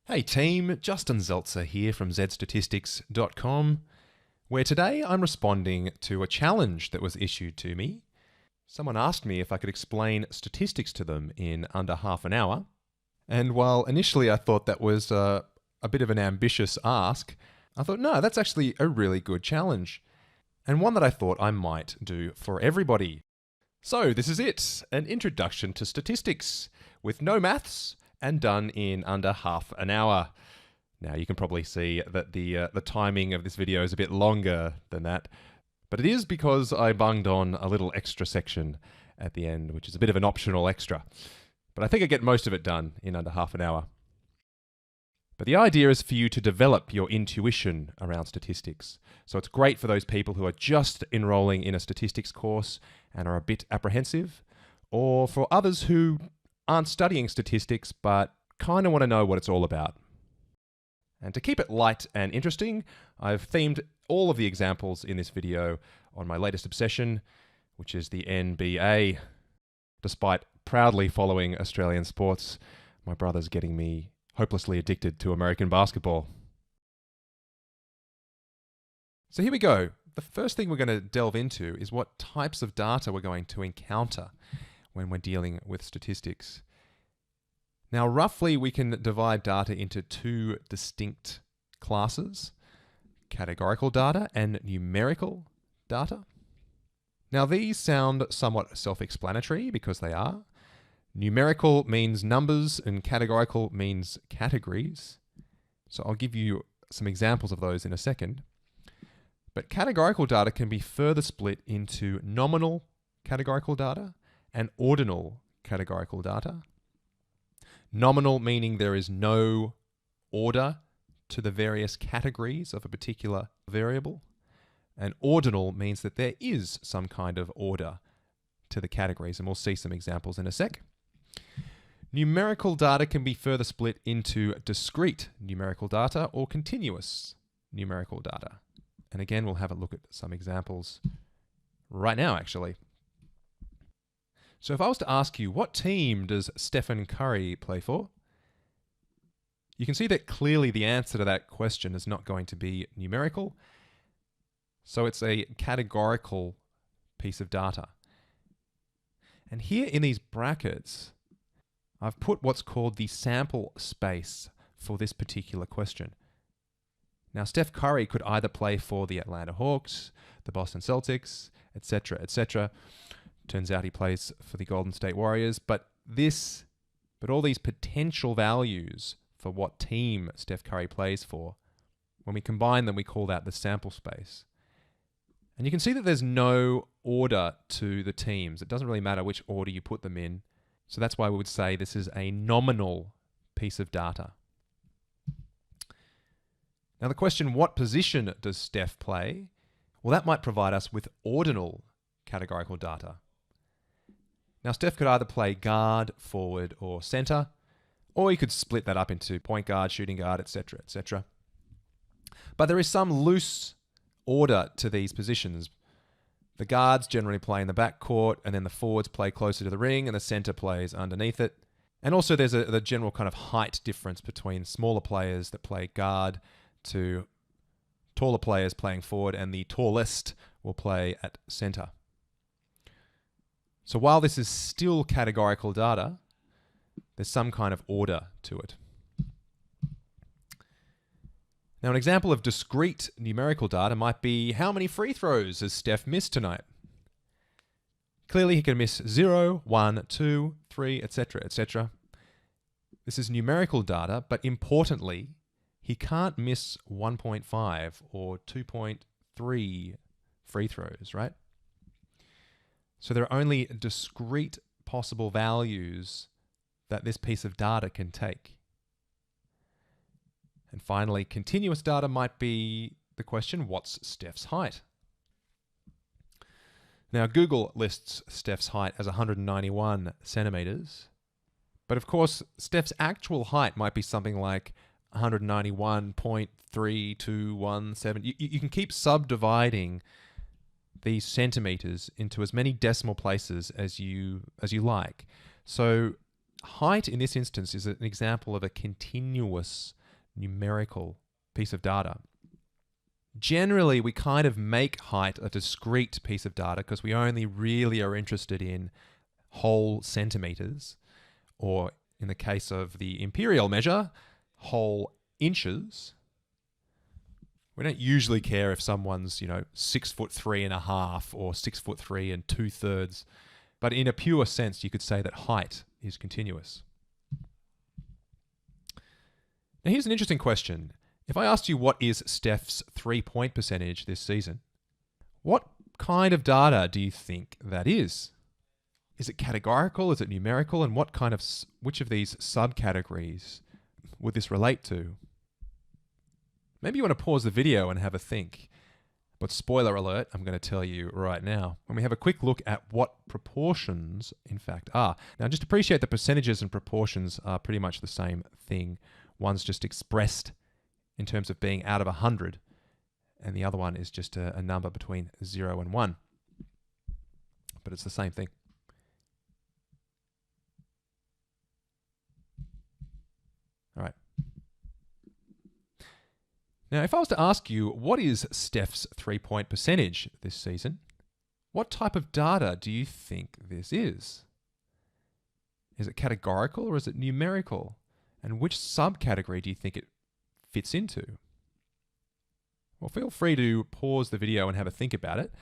Hey team, Justin Zeltzer here from zstatistics.com, where today I'm responding to a challenge that was issued to me. Someone asked me if I could explain statistics to them in under half an hour, and while initially I thought that was a bit of an ambitious ask, I thought, no, that's actually a really good challenge, and one that I thought I might do for everybody. So this is it, an introduction to statistics, with no maths, and done in under half an hour. Now you can probably see that the timing of this video is a bit longer than that, but it is because I bunged on a little extra section at the end, which is a bit of an optional extra. But I think I get most of it done in under half an hour. But the idea is for you to develop your intuition around statistics. So it's great for those people who are just enrolling in a statistics course and are a bit apprehensive, or for others who aren't studying statistics but kind of want to know what it's all about. And to keep it light and interesting, I've themed all of the examples in this video on my latest obsession, which is the NBA. Despite proudly following Australian sports, my brother's getting me hopelessly addicted to American basketball. So here we go. The first thing we're going to delve into is what types of data we're going to encounter when we're dealing with statistics. Now, roughly, we can divide data into two distinct classes: categorical data and numerical data. Now, these sound somewhat self-explanatory because they are. Numerical means numbers and categorical means categories. So I'll give you some examples of those in a second. But categorical data can be further split into nominal categorical data and ordinal categorical data. Nominal meaning there is no order to the various categories of a particular variable. And ordinal means that there is some kind of order to the categories, and we'll see some examples in a sec. Numerical data can be further split into discrete numerical data or continuous numerical data. And again, we'll have a look at some examples right now, actually. So if I was to ask you, what team does Stephen Curry play for? You can see that clearly the answer to that question is not going to be numerical. So it's a categorical piece of data. And here in these brackets, I've put what's called the sample space for this particular question. Now, Steph Curry could either play for the Atlanta Hawks, the Boston Celtics, etc., etc. Turns out he plays for the Golden State Warriors, but all these potential values for what team Steph Curry plays for, when we combine them, we call that the sample space. And you can see that there's no order to the teams. It doesn't really matter which order you put them in. So that's why we would say this is a nominal piece of data. Now the question, what position does Steph play? Well, that might provide us with ordinal categorical data. Now, Steph could either play guard, forward, or center, or you could split that up into point guard, shooting guard, etc., etc. But there is some loose order to these positions. The guards generally play in the backcourt, and then the forwards play closer to the ring, and the center plays underneath it. And also there's the general kind of height difference between smaller players that play guard to taller players playing forward, and the tallest will play at center. So while this is still categorical data, there's some kind of order to it. Now, an example of discrete numerical data might be, how many free throws has Steph missed tonight? Clearly, he can miss 0, 1, 2, 3, etc., etc. This is numerical data, but importantly, he can't miss 1.5 or 2.3 free throws, right? So there are only discrete possible values that this piece of data can take. And finally, continuous data might be the question, what's Steph's height? Now, Google lists Steph's height as 191 centimeters. But of course, Steph's actual height might be something like 191.3217. You can keep subdividing these centimeters into as many decimal places as you like. So height in this instance is an example of a continuous numerical piece of data. Generally, we kind of make height a discrete piece of data because we only really are interested in whole centimeters, or in the case of the imperial measure, whole inches. We don't usually care if someone's, 6'3.5" or 6'3 2/3. But in a pure sense, you could say that height is continuous. Now here's an interesting question. If I asked you what is Steph's 3-point percentage this season, what kind of data do you think that is? Is it categorical? Is it numerical? And which of these subcategories would this relate to? Maybe you want to pause the video and have a think. But spoiler alert, I'm going to tell you right now. When we have a quick look at what proportions, in fact, are. Now, just appreciate that percentages and proportions are pretty much the same thing. One's just expressed in terms of being out of 100, and the other one is just a number between 0 and 1. But it's the same thing. All right. Now, if I was to ask you, what is Steph's 3-point percentage this season? What type of data do you think this is? Is it categorical or is it numerical? And which subcategory do you think it fits into? Well, feel free to pause the video and have a think about it.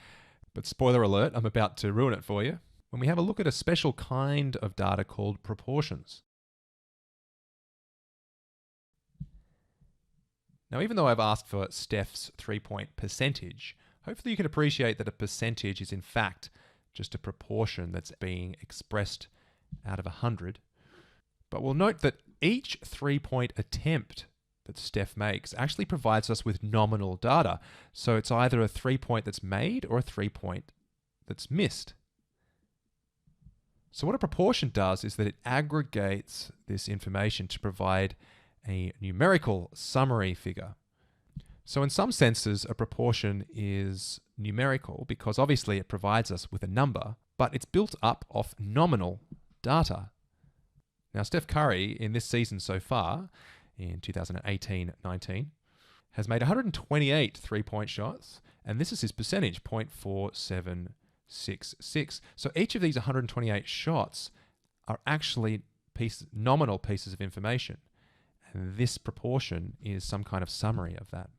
But spoiler alert, I'm about to ruin it for you when we have a look at a special kind of data called proportions. Now, even though I've asked for Steph's 3-point percentage, hopefully you can appreciate that a percentage is in fact just a proportion that's being expressed out of 100. But we'll note that each 3-point attempt that Steph makes actually provides us with nominal data. So it's either a 3-point that's made or a 3-point that's missed. So what a proportion does is that it aggregates this information to provide a numerical summary figure. So in some senses, a proportion is numerical because obviously it provides us with a number, but it's built up of nominal data. Now, Steph Curry in this season so far, in 2018-19, has made 128 3-point shots, and this is his percentage, 0.4766. So each of these 128 shots are actually nominal pieces of information. And this proportion is some kind of summary of that.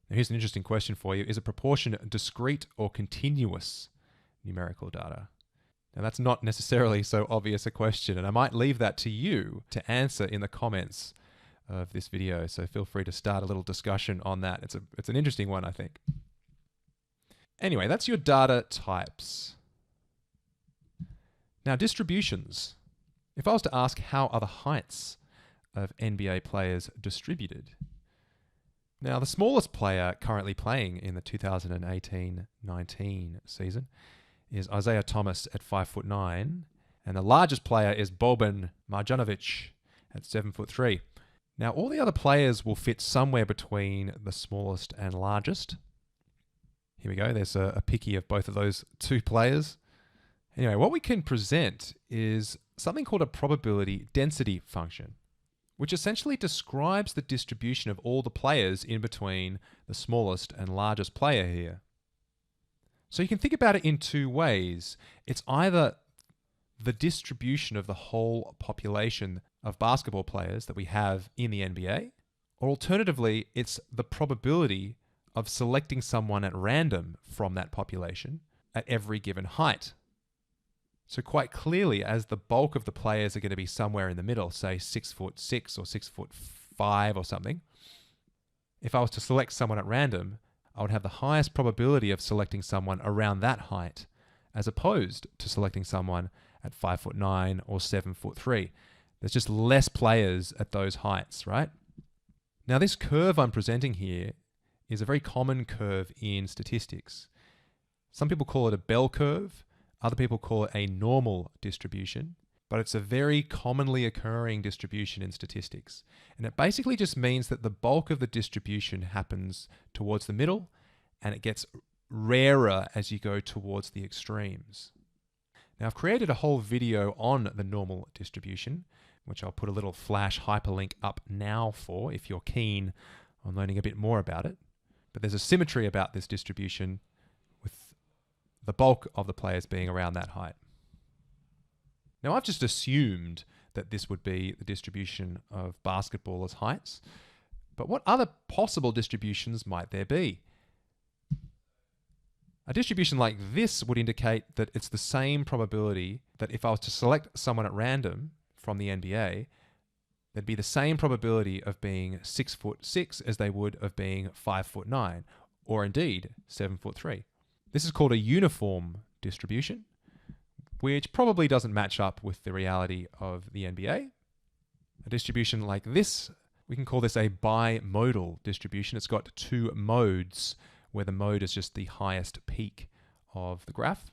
Now, here's an interesting question for you. Is a proportion discrete or continuous numerical data? Now, that's not necessarily so obvious a question, and I might leave that to you to answer in the comments of this video. So feel free to start a little discussion on that. It's an interesting one, I think. Anyway, that's your data types. Now, distributions. If I was to ask how are the heights of NBA players distributed? Now, the smallest player currently playing in the 2018-19 season is Isaiah Thomas at 5'9", and the largest player is Boban Marjanovic at 7'3". Now, all the other players will fit somewhere between the smallest and largest. Here we go. There's a picky of both of those two players. Anyway, what we can present is something called a probability density function, which essentially describes the distribution of all the players in between the smallest and largest player here. So you can think about it in two ways. It's either the distribution of the whole population of basketball players that we have in the NBA, or alternatively, it's the probability of selecting someone at random from that population at every given height. So quite clearly, as the bulk of the players are going to be somewhere in the middle, say 6'6" or 6'5" or something, if I was to select someone at random, I would have the highest probability of selecting someone around that height, as opposed to selecting someone at 5'9" or 7'3". There's just less players at those heights, right? Now, this curve I'm presenting here is a very common curve in statistics. Some people call it a bell curve. Other people call it a normal distribution, but it's a very commonly occurring distribution in statistics. And it basically just means that the bulk of the distribution happens towards the middle, and it gets rarer as you go towards the extremes. Now, I've created a whole video on the normal distribution, which I'll put a little flash hyperlink up now for if you're keen on learning a bit more about it. But there's a symmetry about this distribution with the bulk of the players being around that height. Now, I've just assumed that this would be the distribution of basketballers' heights, but what other possible distributions might there be? A distribution like this would indicate that it's the same probability that if I was to select someone at random from the NBA, there'd be the same probability of being 6'6" as they would of being 5'9", or indeed 7'3". This is called a uniform distribution, which probably doesn't match up with the reality of the NBA. A distribution like this, we can call this a bimodal distribution. It's got two modes, where the mode is just the highest peak of the graph.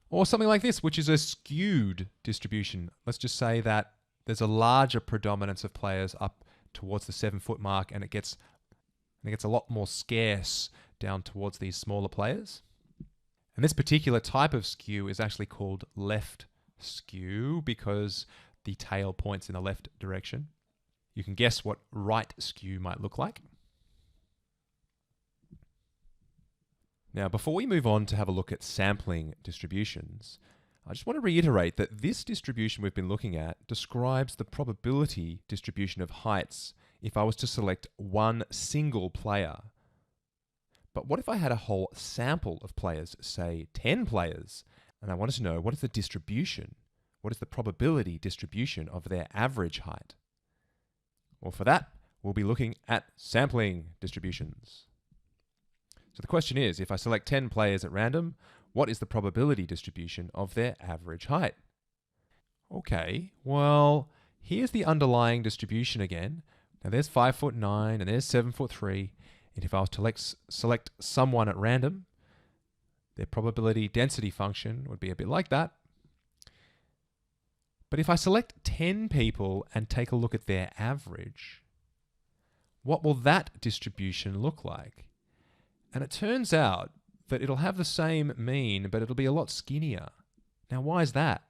Or something like this, which is a skewed distribution. Let's just say that there's a larger predominance of players up towards the 7-foot mark, and it gets a lot more scarce down towards these smaller players. And this particular type of skew is actually called left skew because the tail points in the left direction. You can guess what right skew might look like. Now, before we move on to have a look at sampling distributions, I just want to reiterate that this distribution we've been looking at describes the probability distribution of heights if I was to select one single player. But what if I had a whole sample of players, say 10 players, and I wanted to know what is the distribution, what is the probability distribution of their average height? Well, for that, we'll be looking at sampling distributions. So the question is, if I select 10 players at random, what is the probability distribution of their average height? Okay, well, here's the underlying distribution again. Now there's 5'9" and there's 7'3", and if I was to select someone at random, their probability density function would be a bit like that. But if I select 10 people and take a look at their average, what will that distribution look like? And it turns out that it'll have the same mean, but it'll be a lot skinnier. Now, why is that?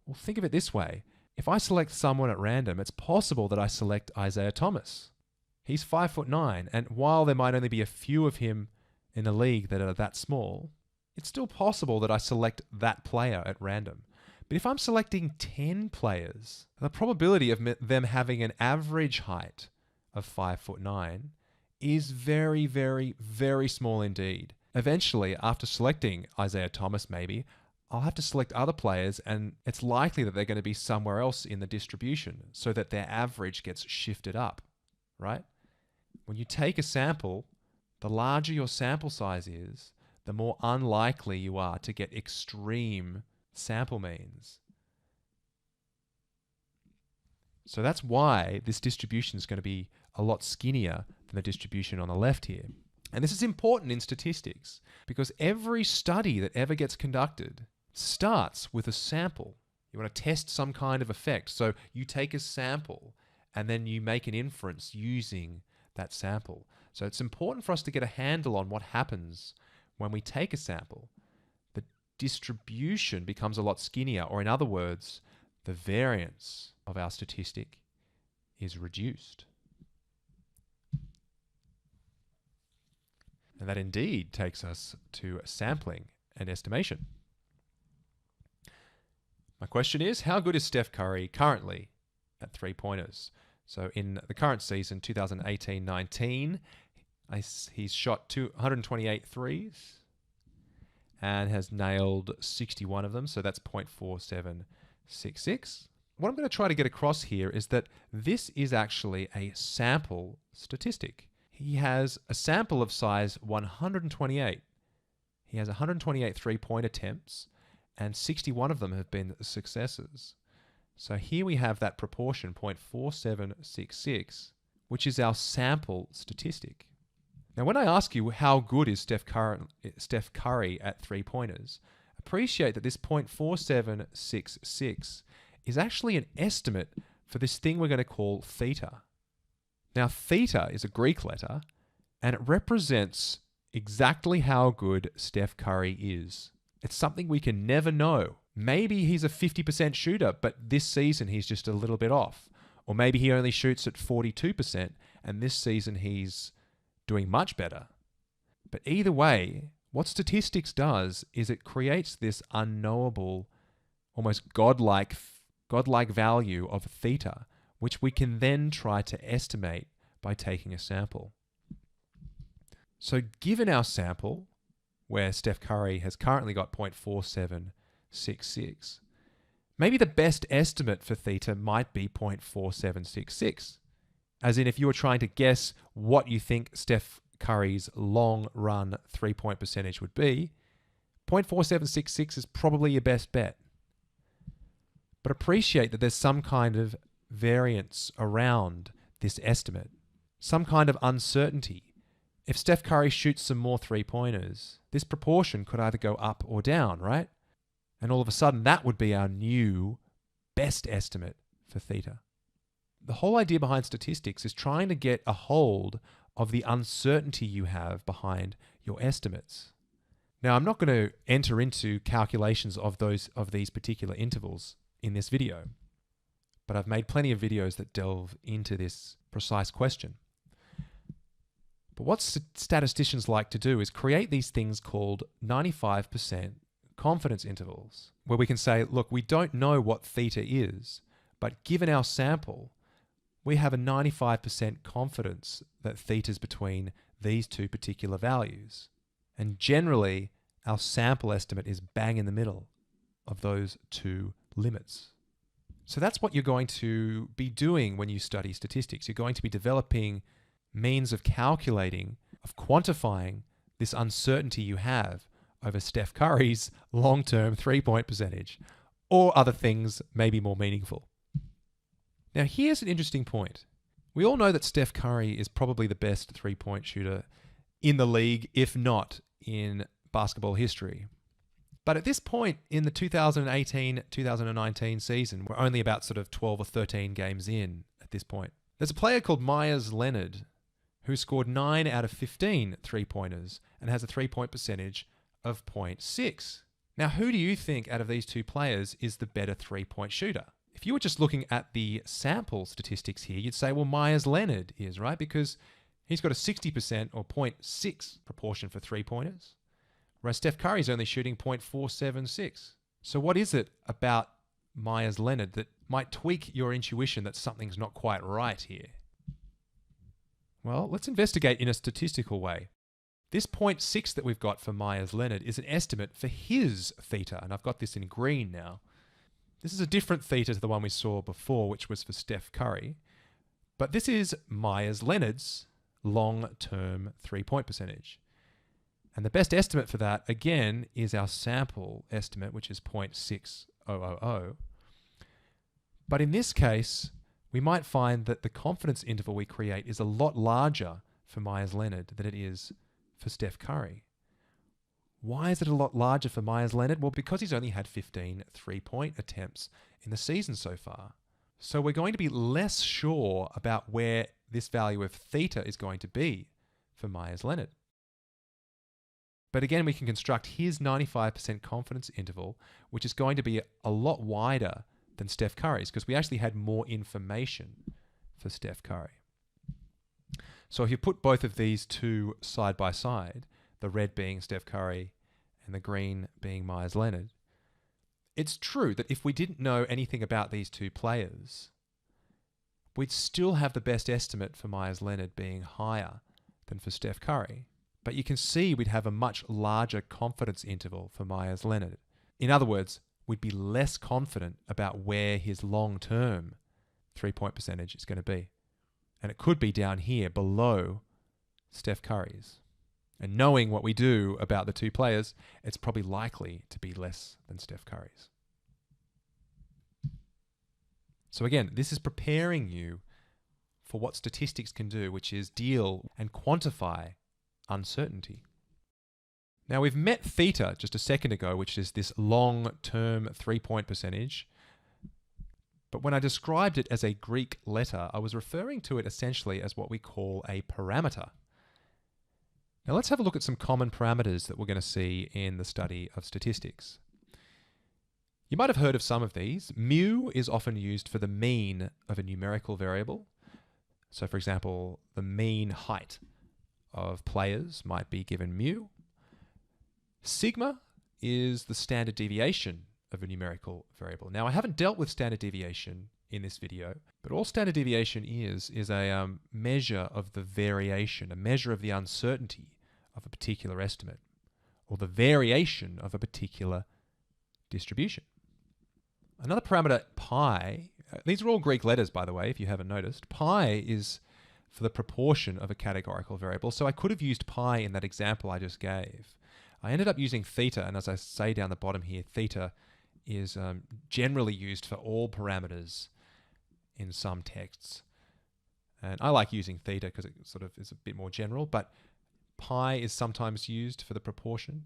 Well, think of it this way. If I select someone at random, it's possible that I select Isaiah Thomas. He's 5'9", and while there might only be a few of him in the league that are that small, it's still possible that I select that player at random. But if I'm selecting 10 players, the probability of them having an average height of 5'9" is very, very, very small indeed. Eventually, after selecting Isaiah Thomas maybe, I'll have to select other players, and it's likely that they're going to be somewhere else in the distribution so that their average gets shifted up, right? When you take a sample, the larger your sample size is, the more unlikely you are to get extreme sample means. So that's why this distribution is going to be a lot skinnier than the distribution on the left here. And this is important in statistics because every study that ever gets conducted starts with a sample. You want to test some kind of effect. So you take a sample and then you make an inference using that sample. So it's important for us to get a handle on what happens when we take a sample. The distribution becomes a lot skinnier, or in other words, the variance of our statistic is reduced. And that indeed takes us to sampling and estimation. My question is, how good is Steph Curry currently at three-pointers? So in the current season, 2018-19, he's shot 128 threes and has nailed 61 of them. So that's .4766. What I'm going to try to get across here is that this is actually a sample statistic. He has a sample of size 128. He has 128 three-point attempts, and 61 of them have been successes. So here we have that proportion, .4766, which is our sample statistic. Now, when I ask you how good is Steph Curry at three-pointers, appreciate that this .4766 is actually an estimate for this thing we're going to call theta. Now, theta is a Greek letter, and it represents exactly how good Steph Curry is. It's something we can never know. Maybe he's a 50% shooter, but this season he's just a little bit off. Or maybe he only shoots at 42%, and this season he's doing much better. But either way, what statistics does is it creates this unknowable, almost godlike value of theta, which we can then try to estimate by taking a sample. So given our sample, where Steph Curry has currently got 0.4766, maybe the best estimate for theta might be 0.4766. As in, if you were trying to guess what you think Steph Curry's long run 3-point percentage would be, 0.4766 is probably your best bet. But appreciate that there's some kind of variance around this estimate, some kind of uncertainty. If Steph Curry shoots some more 3-pointers, this proportion could either go up or down, right? And all of a sudden, that would be our new best estimate for theta. The whole idea behind statistics is trying to get a hold of the uncertainty you have behind your estimates. Now, I'm not going to enter into calculations of these particular intervals in this video, but I've made plenty of videos that delve into this precise question. But what statisticians like to do is create these things called 95% confidence intervals, where we can say, look, we don't know what theta is, but given our sample, we have a 95% confidence that theta is between these two particular values. And generally, our sample estimate is bang in the middle of those two limits. So that's what you're going to be doing when you study statistics. You're going to be developing means of calculating, of quantifying this uncertainty you have over Steph Curry's long-term 3-point percentage, or other things maybe more meaningful. Now, here's an interesting point. We all know that Steph Curry is probably the best 3-point shooter in the league, if not in basketball history. But at this point in the 2018-2019 season, we're only about sort of 12 or 13 games in at this point. There's a player called Meyers Leonard who scored 9 out of 15 3-pointers and has a 3-point percentage of 0.6. Now, who do you think out of these two players is the better 3-point shooter? If you were just looking at the sample statistics here, you'd say, well, Meyers Leonard is, right? Because he's got a 60% or 0.6 proportion for 3-pointers, whereas Steph Curry's only shooting 0.476. So what is it about Meyers Leonard that might tweak your intuition that something's not quite right here? Well, let's investigate in a statistical way. This 0.6 that we've got for Meyers Leonard is an estimate for his theta, and I've got this in green now. This is a different theta to the one we saw before, which was for Steph Curry, but this is Meyers Leonard's long-term 3-point percentage. And the best estimate for that, again, is our sample estimate, which is 0.6000. But in this case, we might find that the confidence interval we create is a lot larger for Meyers Leonard than it is for Steph Curry. Why is it a lot larger for Meyers Leonard? Well, because he's only had 15 3-point attempts in the season so far. So we're going to be less sure about where this value of theta is going to be for Meyers Leonard. But again, we can construct his 95% confidence interval, which is going to be a lot wider than Steph Curry's, because we actually had more information for Steph Curry. So if you put both of these two side by side, the red being Steph Curry and the green being Meyers Leonard, it's true that if we didn't know anything about these two players, we'd still have the best estimate for Meyers Leonard being higher than for Steph Curry. But you can see we'd have a much larger confidence interval for Meyers Leonard. In other words, we'd be less confident about where his long-term 3-point percentage is going to be. And it could be down here below Steph Curry's. And knowing what we do about the two players, it's probably likely to be less than Steph Curry's. So again, this is preparing you for what statistics can do, which is deal and quantify uncertainty. Now, we've met theta just a second ago, which is this long-term 3-point percentage. But when I described it as a Greek letter, I was referring to it essentially as what we call a parameter. Now let's have a look at some common parameters that we're going to see in the study of statistics. You might have heard of some of these. Mu is often used for the mean of a numerical variable. So for example, the mean height of players might be given mu. Sigma is the standard deviation of a numerical variable. Now I haven't dealt with standard deviation in this video, but all standard deviation is a measure of the variation, a measure of the uncertainty of a particular estimate, or the variation of a particular distribution. Another parameter, pi, these are all Greek letters, by the way, if you haven't noticed. Pi is for the proportion of a categorical variable, so I could have used pi in that example I just gave. I ended up using theta, and as I say down the bottom here, theta is generally used for all parameters in some texts. And I like using theta because it sort of is a bit more general, but pi is sometimes used for the proportion.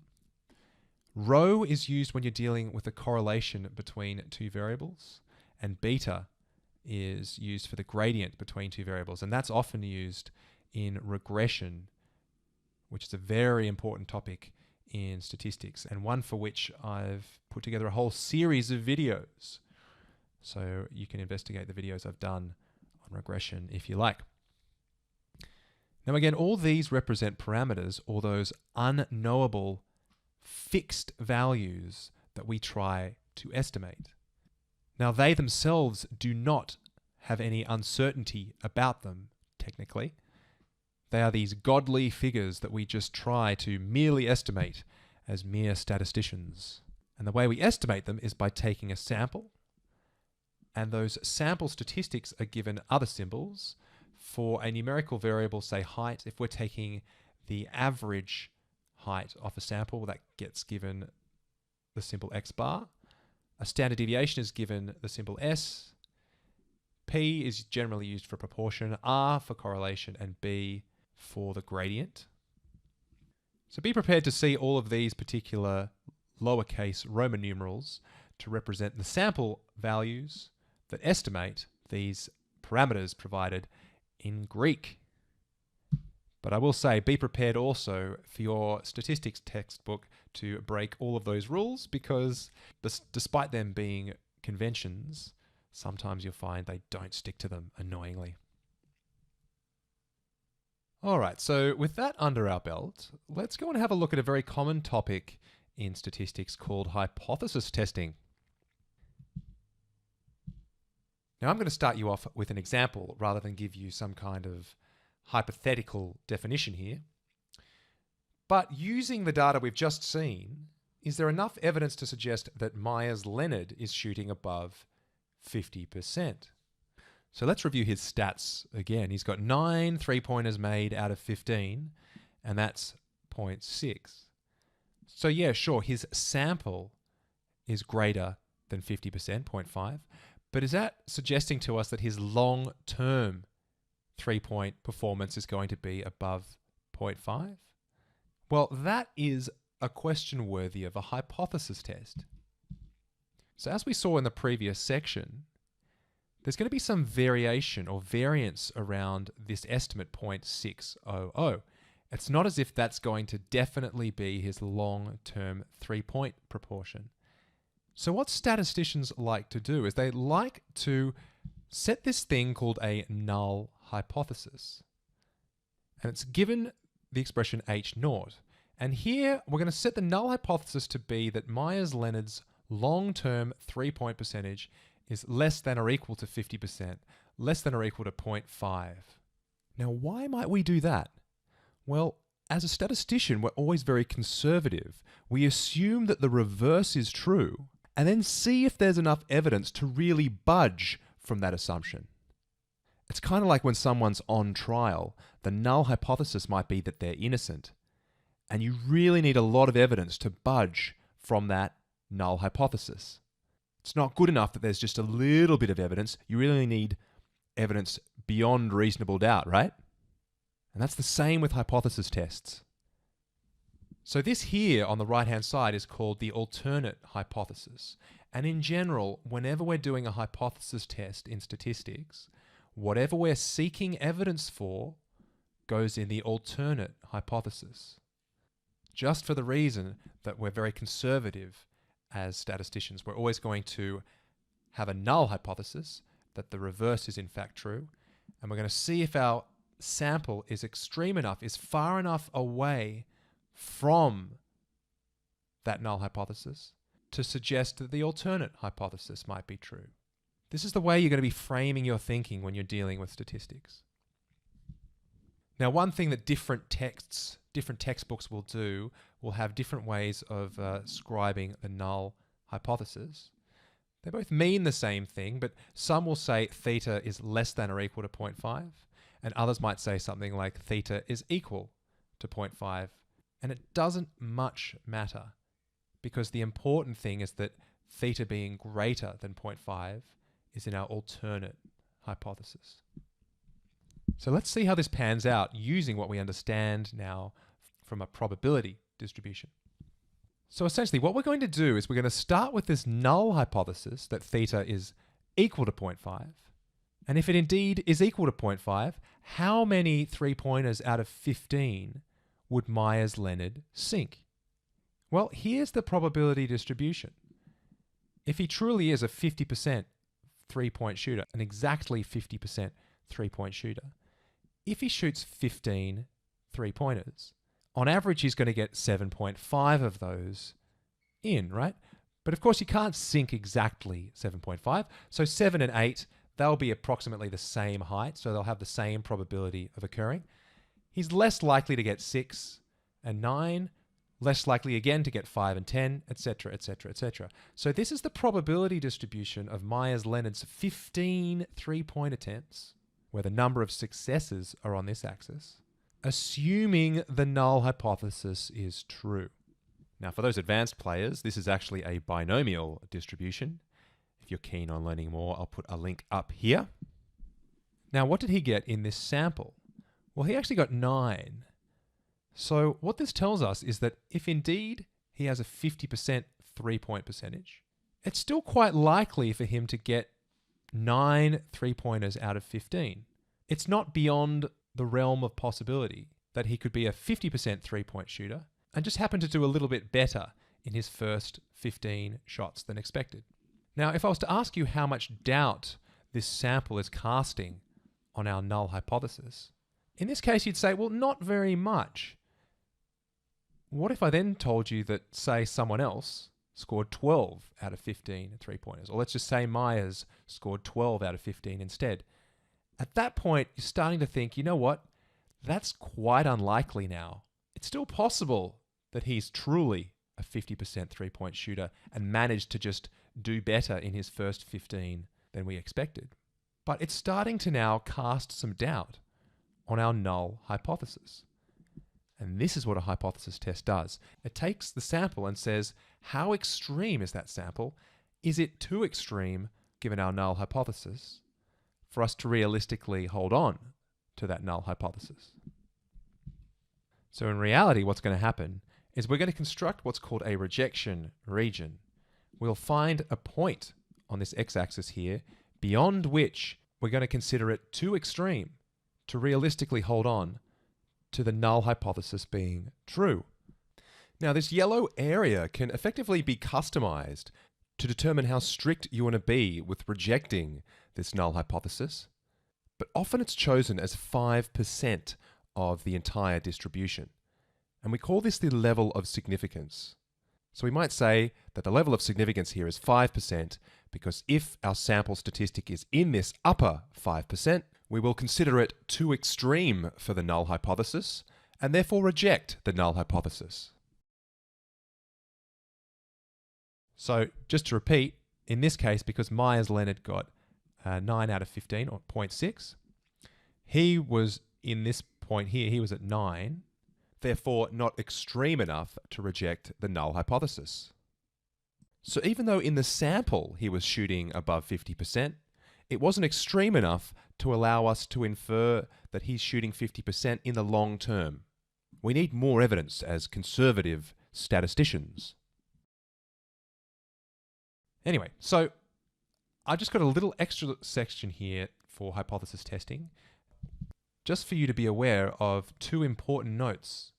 Rho is used when you're dealing with a correlation between two variables, and beta is used for the gradient between two variables, and that's often used in regression, which is a very important topic in statistics, and one for which I've put together a whole series of videos. So you can investigate the videos I've done on regression if you like. Now again, all these represent parameters, or those unknowable fixed values that we try to estimate. Now they themselves do not have any uncertainty about them, technically. They are these godly figures that we just try to merely estimate as mere statisticians. And the way we estimate them is by taking a sample, and those sample statistics are given other symbols. For a numerical variable, say height, if we're taking the average height off a sample, that gets given the symbol x bar. A standard deviation is given the symbol s. P is generally used for proportion, R for correlation, and B for the gradient. So be prepared to see all of these particular lowercase Roman numerals to represent the sample values that estimate these parameters provided in Greek. But I will say, be prepared also for your statistics textbook to break all of those rules, because despite them being conventions, sometimes you'll find they don't stick to them, annoyingly. All right, so with that under our belt, let's go and have a look at a very common topic in statistics called hypothesis testing. Now I'm going to start you off with an example rather than give you some kind of hypothetical definition here. But using the data we've just seen, is there enough evidence to suggest that Myers-Leonard is shooting above 50%? So let's review his stats again. He's got 9 3-pointers made out of 15, and that's 0.6. So yeah, sure, his sample is greater than 50%, 0.5. But is that suggesting to us that his long-term 3-point performance is going to be above 0.5? Well, that is a question worthy of a hypothesis test. So as we saw in the previous section, there's going to be some variation or variance around this estimate 0.600. It's not as if that's going to definitely be his long-term 3-point proportion. So what statisticians like to do is they like to set this thing called a null hypothesis. And it's given the expression H0. And here we're going to set the null hypothesis to be that Myers-Leonard's long-term 3-point percentage is less than or equal to 50%, less than or equal to 0.5. Now, why might we do that? Well, as a statistician, we're always very conservative. We assume that the reverse is true, and then see if there's enough evidence to really budge from that assumption. It's kind of like when someone's on trial, the null hypothesis might be that they're innocent, and you really need a lot of evidence to budge from that null hypothesis. It's not good enough that there's just a little bit of evidence. You really need evidence beyond reasonable doubt, right? And that's the same with hypothesis tests. So this here on the right-hand side is called the alternate hypothesis. And in general, whenever we're doing a hypothesis test in statistics, whatever we're seeking evidence for goes in the alternate hypothesis, just for the reason that we're very conservative as statisticians. We're always going to have a null hypothesis, that the reverse is in fact true, and we're going to see if our sample is extreme enough, is far enough away from that null hypothesis to suggest that the alternate hypothesis might be true. This is the way you're going to be framing your thinking when you're dealing with statistics. Now, one thing that different textbooks will do will have different ways of describing the null hypothesis. They both mean the same thing, but some will say theta is less than or equal to 0.5, and others might say something like theta is equal to 0.5. And it doesn't much matter, because the important thing is that theta being greater than 0.5 is in our alternate hypothesis. So let's see how this pans out using what we understand now from a probability distribution. So essentially what we're going to do is we're going to start with this null hypothesis that theta is equal to 0.5. And if it indeed is equal to 0.5, how many 3-pointers out of 15 would Myers-Leonard sink? Well, here's the probability distribution. If he truly is a 50% 3-point shooter, an exactly 50% 3-point shooter, if he shoots 15 3-pointers, on average he's going to get 7.5 of those in, right? But of course you can't sink exactly 7.5. So 7 and 8, they'll be approximately the same height, so they'll have the same probability of occurring. He's less likely to get 6 and 9, less likely again to get 5 and 10, etc., etc., etc. So this is the probability distribution of Myers-Leonard's 15 3-point attempts, where the number of successes are on this axis, assuming the null hypothesis is true. Now, for those advanced players, this is actually a binomial distribution. If you're keen on learning more, I'll put a link up here. Now, what did he get in this sample? Well, he actually got 9. So what this tells us is that if indeed he has a 50% 3-point percentage, it's still quite likely for him to get 9 3-pointers out of 15. It's not beyond the realm of possibility that he could be a 50% 3-point shooter and just happen to do a little bit better in his first 15 shots than expected. Now, if I was to ask you how much doubt this sample is casting on our null hypothesis, in this case you'd say, well, not very much. What if I then told you that, say, someone else scored 12 out of 15 3-pointers? Or let's just say Myers scored 12 out of 15 instead. At that point, you're starting to think, you know what? That's quite unlikely now. It's still possible that he's truly a 50% 3-point shooter and managed to just do better in his first 15 than we expected. But it's starting to now cast some doubt on our null hypothesis. And this is what a hypothesis test does. It takes the sample and says, how extreme is that sample? Is it too extreme, given our null hypothesis, for us to realistically hold on to that null hypothesis? So in reality, what's going to happen is we're going to construct what's called a rejection region. We'll find a point on this x-axis here beyond which we're going to consider it too extreme to realistically hold on to the null hypothesis being true. Now, this yellow area can effectively be customized to determine how strict you want to be with rejecting this null hypothesis, but often it's chosen as 5% of the entire distribution. And we call this the level of significance. So we might say that the level of significance here is 5% because if our sample statistic is in this upper 5%, we will consider it too extreme for the null hypothesis and therefore reject the null hypothesis. So just to repeat, in this case, because Myers-Leonard got 9 out of 15, or 0.6, he was in this point here, he was at 9, therefore not extreme enough to reject the null hypothesis. So even though in the sample he was shooting above 50%, it wasn't extreme enough to allow us to infer that he's shooting 50% in the long term. We need more evidence as conservative statisticians. Anyway, so I've just got a little extra section here for hypothesis testing. just for you to be aware of two important notes.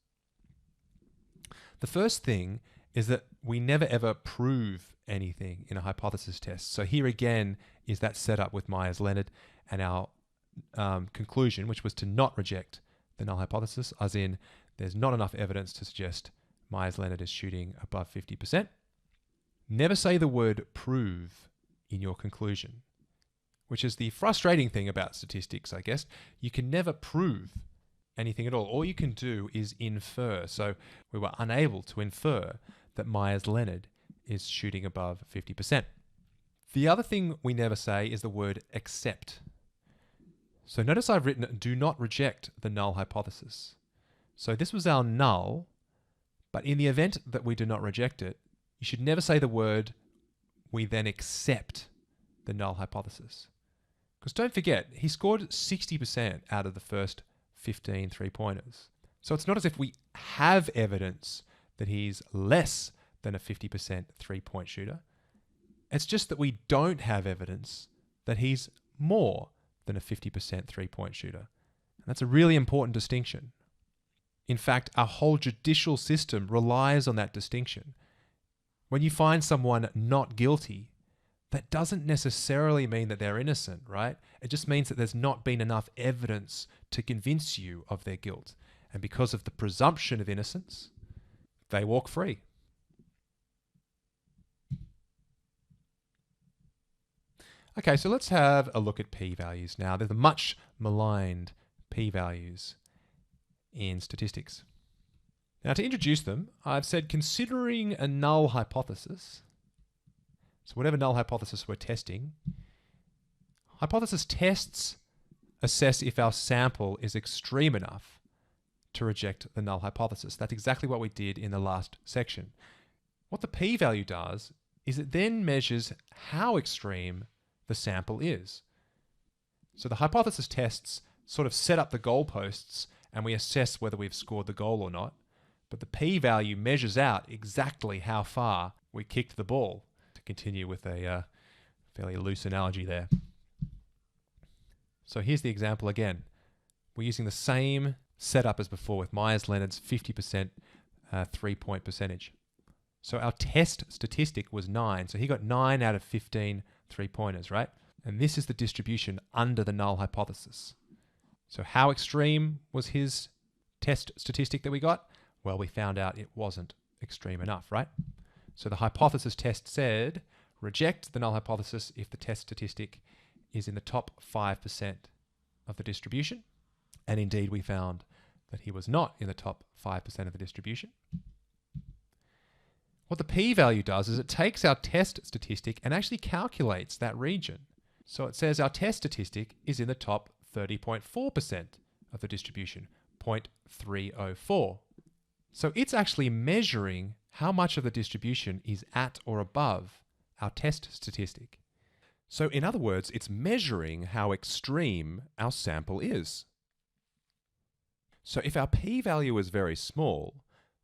The first thing is that we never ever prove anything in a hypothesis test. So here again is that setup with Myers-Leonard and our conclusion, which was to not reject the null hypothesis, as in there's not enough evidence to suggest Myers-Leonard is shooting above 50%. Never say the word prove in your conclusion, which is the frustrating thing about statistics, I guess. You can never prove anything at all. All you can do is infer. So we were unable to infer that Myers-Leonard is shooting above 50%. The other thing we never say is the word accept. So notice I've written do not reject the null hypothesis. So this was our null, but in the event that we do not reject it, you should never say the word we then accept the null hypothesis. Because don't forget, he scored 60% out of the first 15 three-pointers. So it's not as if we have evidence that he's less than a 50% three-point shooter. It's just that we don't have evidence that he's more than a 50% three-point shooter. And that's a really important distinction. In fact, our whole judicial system relies on that distinction. When you find someone not guilty, that doesn't necessarily mean that they're innocent, right? It just means that there's not been enough evidence to convince you of their guilt. And because of the presumption of innocence, they walk free. Okay, so let's have a look at p-values now. They're the much maligned p-values in statistics. Now, to introduce them, I've said considering a null hypothesis, so whatever null hypothesis we're testing, hypothesis tests assess if our sample is extreme enough to reject the null hypothesis. That's exactly what we did in the last section. What the p-value does is it then measures how extreme the sample is. So the hypothesis tests sort of set up the goalposts and we assess whether we've scored the goal or not. But the p-value measures out exactly how far we kicked the ball, to continue with a fairly loose analogy there. So here's the example again. We're using the same setup as before with Myers-Leonard's 50% three-point percentage. So our test statistic was 9. So he got 9 out of 15 three-pointers, right? And this is the distribution under the null hypothesis. So how extreme was his test statistic that we got? Well, we found out it wasn't extreme enough, right? So the hypothesis test said, reject the null hypothesis if the test statistic is in the top 5% of the distribution. And indeed, we found that he was not in the top 5% of the distribution. What the p-value does is it takes our test statistic and actually calculates that region. So it says our test statistic is in the top 30.4% of the distribution, 0.304. So it's actually measuring how much of the distribution is at or above our test statistic. So in other words, it's measuring how extreme our sample is. So if our p-value is very small,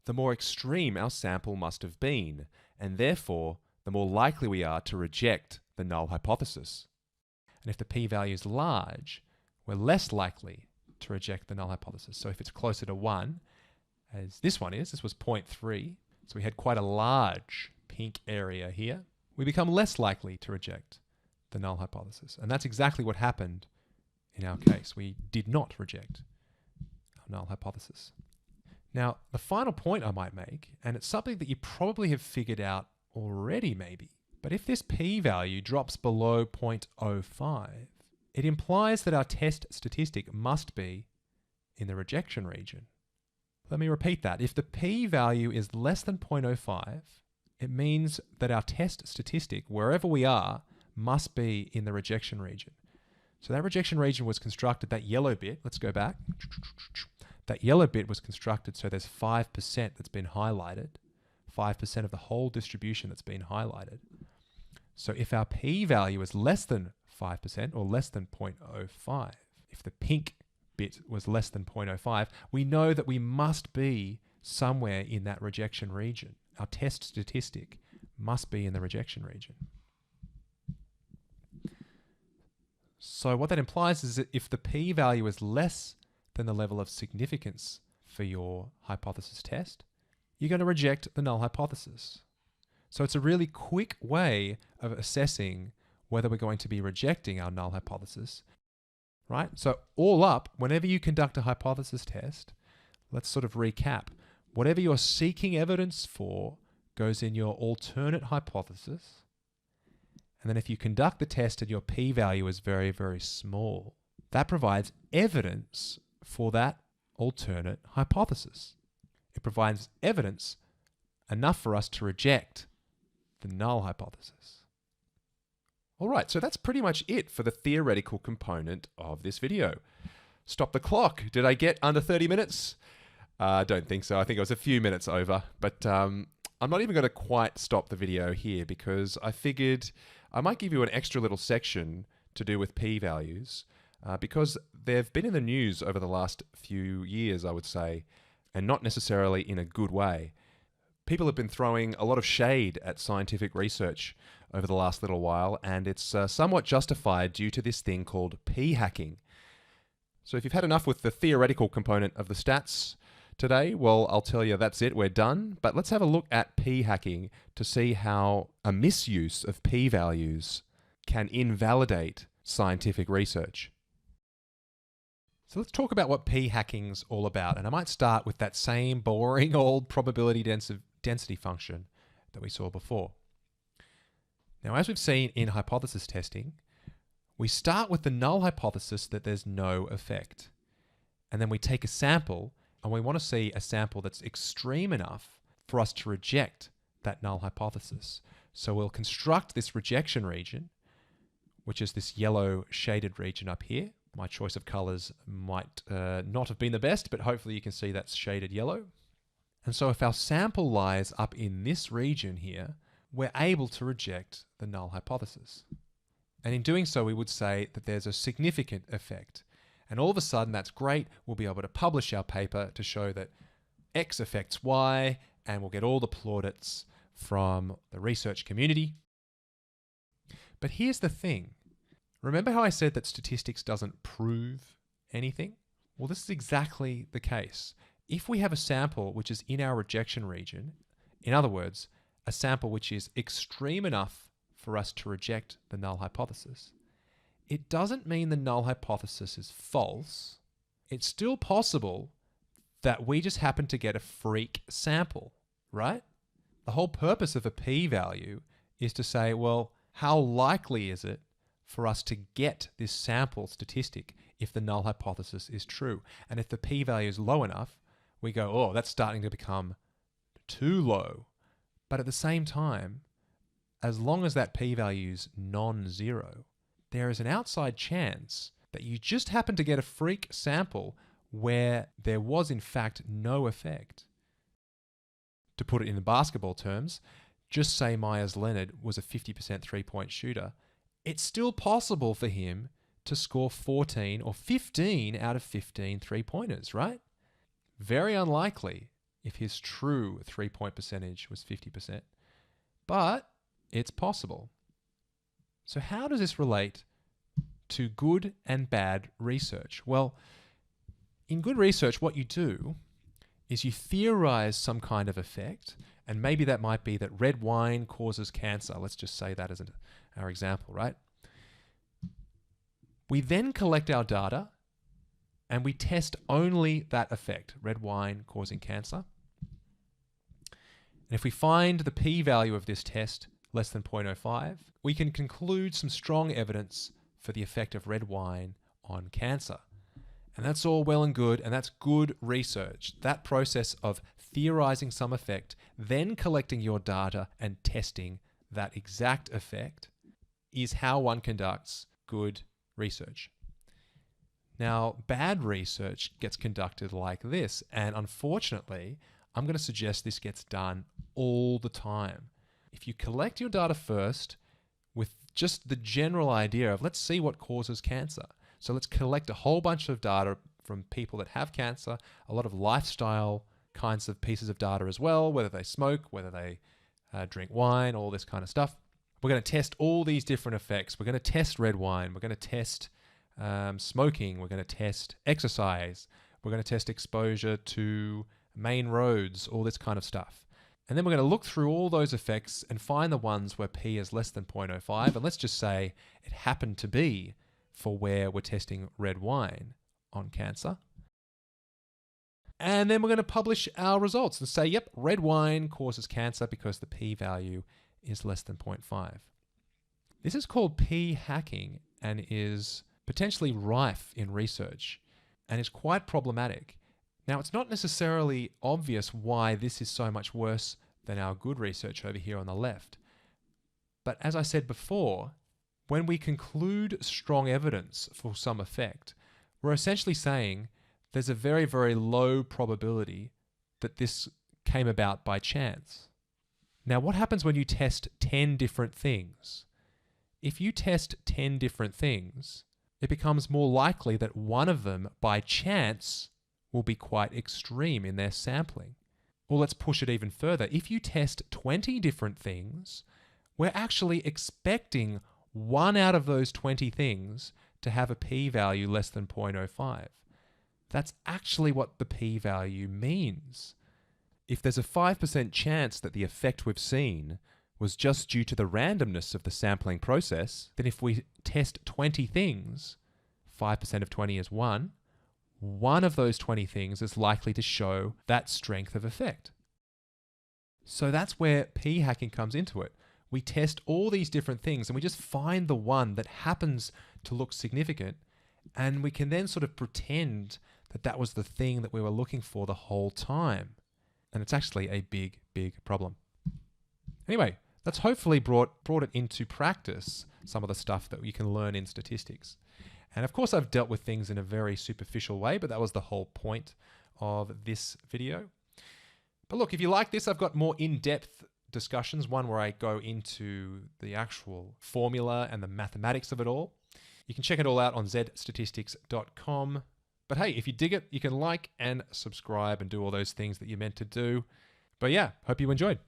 the more extreme our sample must have been, and therefore the more likely we are to reject the null hypothesis. And if the p-value is large, we're less likely to reject the null hypothesis. So if it's closer to 1, as this one is, this was 0.3, so we had quite a large pink area here, we become less likely to reject the null hypothesis. And that's exactly what happened in our case. We did not reject our null hypothesis. Now, the final point I might make, and it's something that you probably have figured out already maybe, but if this p-value drops below 0.05, it implies that our test statistic must be in the rejection region. Let me repeat that. If the p-value is less than 0.05, it means that our test statistic, wherever we are, must be in the rejection region. So that rejection region was constructed, that yellow bit, let's go back. That yellow bit was constructed so there's 5% that's been highlighted, 5% of the whole distribution that's been highlighted. So if our p-value is less than 5% or less than 0.05, if the pink bit was less than 0.05, we know that we must be somewhere in that rejection region. Our test statistic must be in the rejection region. So what that implies is that if the p-value is less than the level of significance for your hypothesis test, you're going to reject the null hypothesis. So it's a really quick way of assessing whether we're going to be rejecting our null hypothesis, right? So all up, whenever you conduct a hypothesis test, let's sort of recap. Whatever you're seeking evidence for goes in your alternate hypothesis. And then if you conduct the test and your p-value is very, very small, that provides evidence for that alternate hypothesis. It provides evidence enough for us to reject the null hypothesis. All right, so that's pretty much it for the theoretical component of this video. Stop the clock. Did I get under 30 minutes? I don't think so. I think it was a few minutes over, but I'm not even going to quite stop the video here because I figured I might give you an extra little section to do with p-values because they've been in the news over the last few years, I would say, and not necessarily in a good way. People have been throwing a lot of shade at scientific research over the last little while, and it's somewhat justified due to this thing called p-hacking. So if you've had enough with the theoretical component of the stats today, well, I'll tell you that's it, we're done. But let's have a look at p-hacking to see how a misuse of p-values can invalidate scientific research. So let's talk about what p-hacking's all about. And I might start with that same boring old probability density function that we saw before. Now, as we've seen in hypothesis testing, we start with the null hypothesis that there's no effect. And then we take a sample, and we want to see a sample that's extreme enough for us to reject that null hypothesis. So we'll construct this rejection region, which is this yellow shaded region up here. My choice of colors might not have been the best, but hopefully you can see that's shaded yellow. And so if our sample lies up in this region here, we're able to reject the null hypothesis. And in doing so, we would say that there's a significant effect. And all of a sudden, that's great. We'll be able to publish our paper to show that X affects Y, and we'll get all the plaudits from the research community. But here's the thing. Remember how I said that statistics doesn't prove anything? Well, this is exactly the case. If we have a sample which is in our rejection region, in other words, a sample which is extreme enough for us to reject the null hypothesis, it doesn't mean the null hypothesis is false. It's still possible that we just happen to get a freak sample, right? The whole purpose of a p-value is to say, well, how likely is it for us to get this sample statistic if the null hypothesis is true? And if the p-value is low enough, we go, oh, that's starting to become too low. But at the same time, as long as that p-value is non-zero, there is an outside chance that you just happen to get a freak sample where there was in fact no effect. To put it in basketball terms, just say Myers Leonard was a 50% three-point shooter. It's still possible for him to score 14 or 15 out of 15 three-pointers, right? Very unlikely if his true three-point percentage was 50%, but it's possible. So how does this relate to good and bad research? Well, in good research, what you do is you theorize some kind of effect, and maybe that might be that red wine causes cancer. Let's just say that as our example, right? We then collect our data and we test only that effect, red wine causing cancer. And if we find the p-value of this test less than 0.05, we can conclude some strong evidence for the effect of red wine on cancer. And that's all well and good, and that's good research. That process of theorizing some effect, then collecting your data and testing that exact effect is how one conducts good research. Now, bad research gets conducted like this, and unfortunately, I'm going to suggest this gets done all the time. If you collect your data first with just the general idea of let's see what causes cancer. So let's collect a whole bunch of data from people that have cancer, a lot of lifestyle kinds of pieces of data as well, whether they smoke, whether they drink wine, all this kind of stuff. We're going to test all these different effects. We're going to test red wine. We're going to test smoking. We're going to test exercise. We're going to test exposure to main roads, all this kind of stuff. And then we're going to look through all those effects and find the ones where P is less than 0.05. And let's just say it happened to be for where we're testing red wine on cancer. And then we're going to publish our results and say, yep, red wine causes cancer because the p-value is less than 0.5. This is called p-hacking and is potentially rife in research and is quite problematic. Now, it's not necessarily obvious why this is so much worse than our good research over here on the left. But as I said before, when we conclude strong evidence for some effect, we're essentially saying there's a very, very low probability that this came about by chance. Now, what happens when you test 10 different things? If you test 10 different things, it becomes more likely that one of them, by chance, will be quite extreme in their sampling. Or let's push it even further. If you test 20 different things, we're actually expecting one out of those 20 things to have a p-value less than 0.05. That's actually what the p-value means. If there's a 5% chance that the effect we've seen was just due to the randomness of the sampling process, then if we test 20 things, 5% of 20 is 1, one of those 20 things is likely to show that strength of effect. So that's where p-hacking comes into it. We test all these different things and we just find the one that happens to look significant, and we can then sort of pretend that that was the thing that we were looking for the whole time. And it's actually a big, big problem. Anyway, that's hopefully brought it into practice, some of the stuff that you can learn in statistics. And of course, I've dealt with things in a very superficial way, but that was the whole point of this video. But look, if you like this, I've got more in-depth discussions, one where I go into the actual formula and the mathematics of it all. You can check it all out on zstatistics.com. But hey, if you dig it, you can like and subscribe and do all those things that you're meant to do. But yeah, hope you enjoyed.